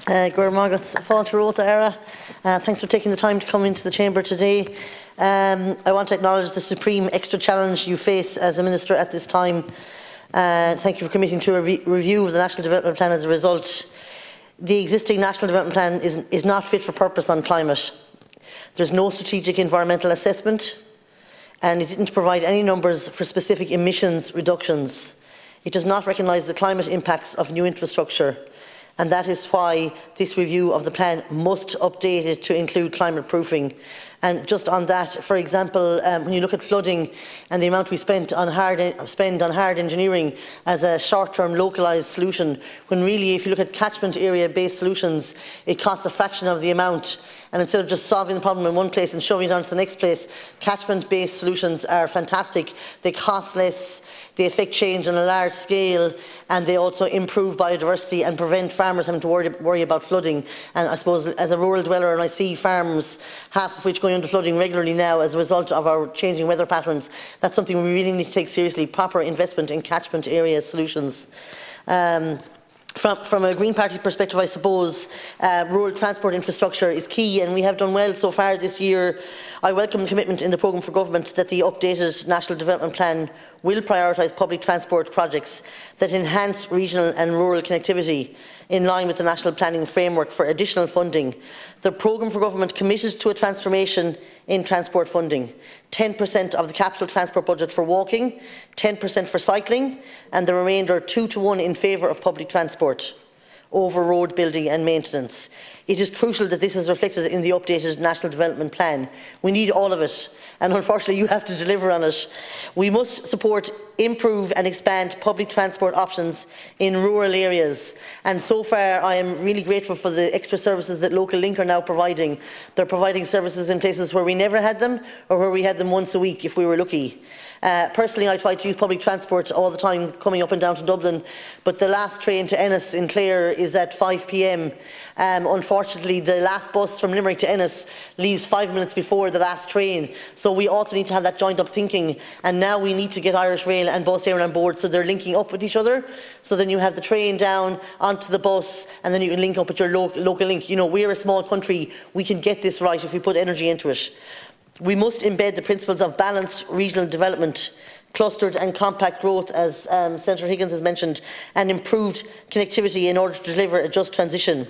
Thanks for taking the time to come into the Chamber today. I want to acknowledge the supreme extra challenge you face as a Minister at this time. Thank you for committing to a review of the National Development Plan as a result. The existing National Development Plan is not fit for purpose on climate. There's no strategic environmental assessment, and it didn't provide any numbers for specific emissions reductions. It does not recognise the climate impacts of new infrastructure, and that is why this review of the plan must update it to include climate proofing. And just on that, for example, when you look at flooding and the amount we spend on hard engineering as a short-term localised solution, when really, if you look at catchment area-based solutions, it costs a fraction of the amount. And instead of just solving the problem in one place and shoving it on to the next place, catchment-based solutions are fantastic. They cost less, they affect change on a large scale, and they also improve biodiversity and prevent farmers having to worry about flooding. And I suppose as a rural dweller, and I see farms, half of which going under flooding regularly now as a result of our changing weather patterns, that's something we really need to take seriously, proper investment in catchment area solutions. From a Green Party perspective, I suppose rural transport infrastructure is key, and we have done well so far this year. I welcome the commitment in the programme for government that the updated National Development Plan will prioritise public transport projects that enhance regional and rural connectivity in line with the National Planning Framework for additional funding. The programme for government committed to a transformation in transport funding, 10% of the capital transport budget for walking, 10% for cycling, and the remainder 2-to-1 in favour of public transport over road building and maintenance. It is crucial that this is reflected in the updated National Development Plan. We need all of it, and unfortunately you have to deliver on it. We must support, improve and expand public transport options in rural areas, and so far I am really grateful for the extra services that Local Link are now providing. They're providing services in places where we never had them, or where we had them once a week if we were lucky. Personally, I try to use public transport all the time coming up and down to Dublin, but the last train to Ennis in Clare is at 5 p.m. Unfortunately, the last bus from Limerick to Ennis leaves 5 minutes before the last train, so we also need to have that joined up thinking, and now we need to get Irish Rail and Bus Éireann on board so they're linking up with each other, so then you have the train down onto the bus and then you can link up with your local link. You know, we're a small country, we can get this right if we put energy into it. We must embed the principles of balanced regional development, clustered and compact growth, as Senator Higgins has mentioned, and improved connectivity in order to deliver a just transition.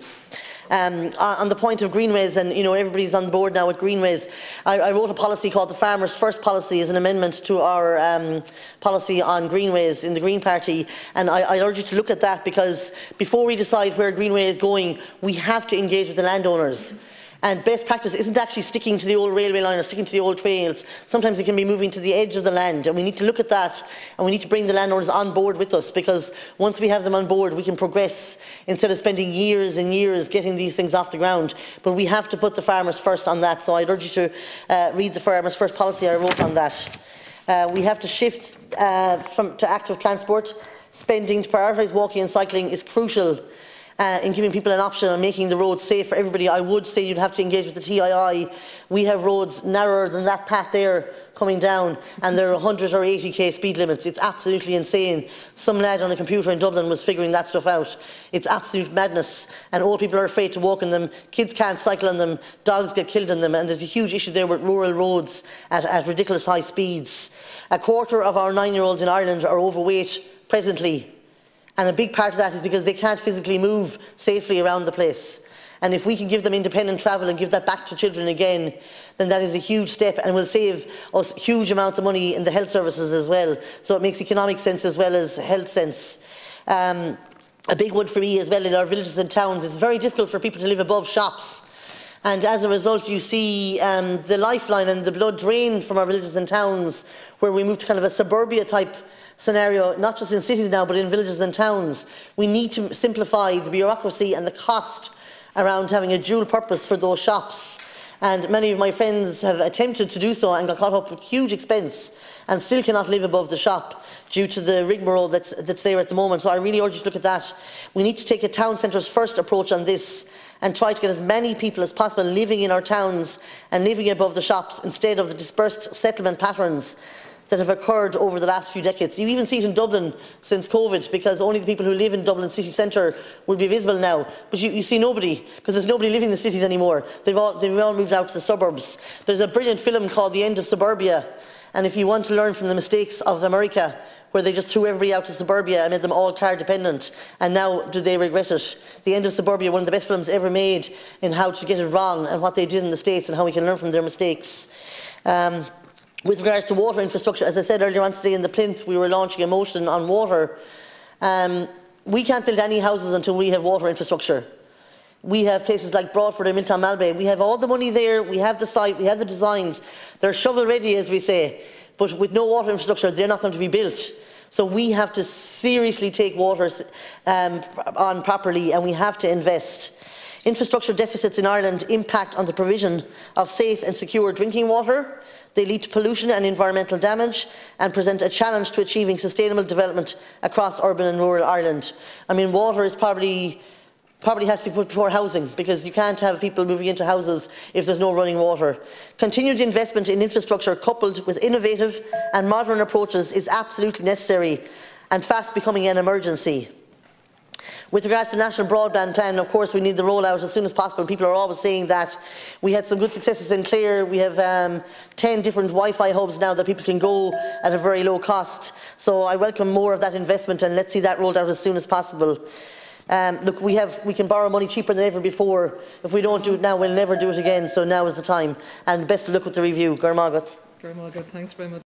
On the point of greenways, and you know everybody's on board now with greenways, I wrote a policy called the Farmers First policy as an amendment to our policy on greenways in the Green Party, and I urge you to look at that, because before we decide where greenway is going, we have to engage with the landowners. And best practice isn't actually sticking to the old railway line or sticking to the old trails. Sometimes it can be moving to the edge of the land, and we need to look at that, and we need to bring the landowners on board with us, because once we have them on board we can progress instead of spending years and years getting these things off the ground. But we have to put the farmers first on that, so I'd urge you to read the Farmers First policy I wrote on that. We have to shift to active transport. Spending to prioritise walking and cycling is crucial in giving people an option and making the roads safe for everybody. I would say you'd have to engage with the TII. We have roads narrower than that path there coming down, and there are 100 or 80 speed limits. It's absolutely insane. Some lad on a computer in Dublin was figuring that stuff out. It's absolute madness, and old people are afraid to walk on them, kids can't cycle on them, dogs get killed on them, and there's a huge issue there with rural roads at ridiculous high speeds. A quarter of our 9-year-olds in Ireland are overweight presently, and a big part of that is because they can't physically move safely around the place. And if we can give them independent travel and give that back to children again, then that is a huge step and will save us huge amounts of money in the health services as well. So it makes economic sense as well as health sense. A big one for me as well in our villages and towns, it's very difficult for people to live above shops. And as a result, you see the lifeline and the blood drain from our villages and towns, where we move to kind of a suburbia type scenario, not just in cities now, but in villages and towns. We need to simplify the bureaucracy and the cost around having a dual purpose for those shops. And many of my friends have attempted to do so and got caught up with huge expense and still cannot live above the shop due to the rigmarole that's there at the moment. So I really urge you to look at that. We need to take a town centres first approach on this and try to get as many people as possible living in our towns and living above the shops instead of the dispersed settlement patterns that have occurred over the last few decades. You even see it in Dublin since COVID, because only the people who live in Dublin city centre will be visible now. But you see nobody, because there's nobody living in the cities anymore. They've all moved out to the suburbs. There's a brilliant film called The End of Suburbia, and if you want to learn from the mistakes of America, where they just threw everybody out to suburbia and made them all car dependent, and now do they regret it? The End of Suburbia, one of the best films ever made in how to get it wrong and what they did in the States and how we can learn from their mistakes. With regards to water infrastructure, as I said earlier on today in the plinth, we were launching a motion on water. We can't build any houses until we have water infrastructure. We have places like Broadford and Minton Malbay. We have all the money there, we have the site, we have the designs. They're shovel ready, as we say, but with no water infrastructure, they're not going to be built. So we have to seriously take water on properly, and we have to invest. Infrastructure deficits in Ireland impact on the provision of safe and secure drinking water. They lead to pollution and environmental damage and present a challenge to achieving sustainable development across urban and rural Ireland. I mean, water is probably has to be put before housing, because you can't have people moving into houses if there's no running water. Continued investment in infrastructure coupled with innovative and modern approaches is absolutely necessary and fast becoming an emergency. With regards to the National Broadband Plan, of course, we need the rollout as soon as possible. People are always saying that. We had some good successes in Clare. We have 10 different Wi-Fi hubs now that people can go at a very low cost. So I welcome more of that investment, and let's see that rolled out as soon as possible. Look, we can borrow money cheaper than ever before. If we don't do it now, we'll never do it again. So now is the time. And best of luck with the review. Garmagat. Thanks very much.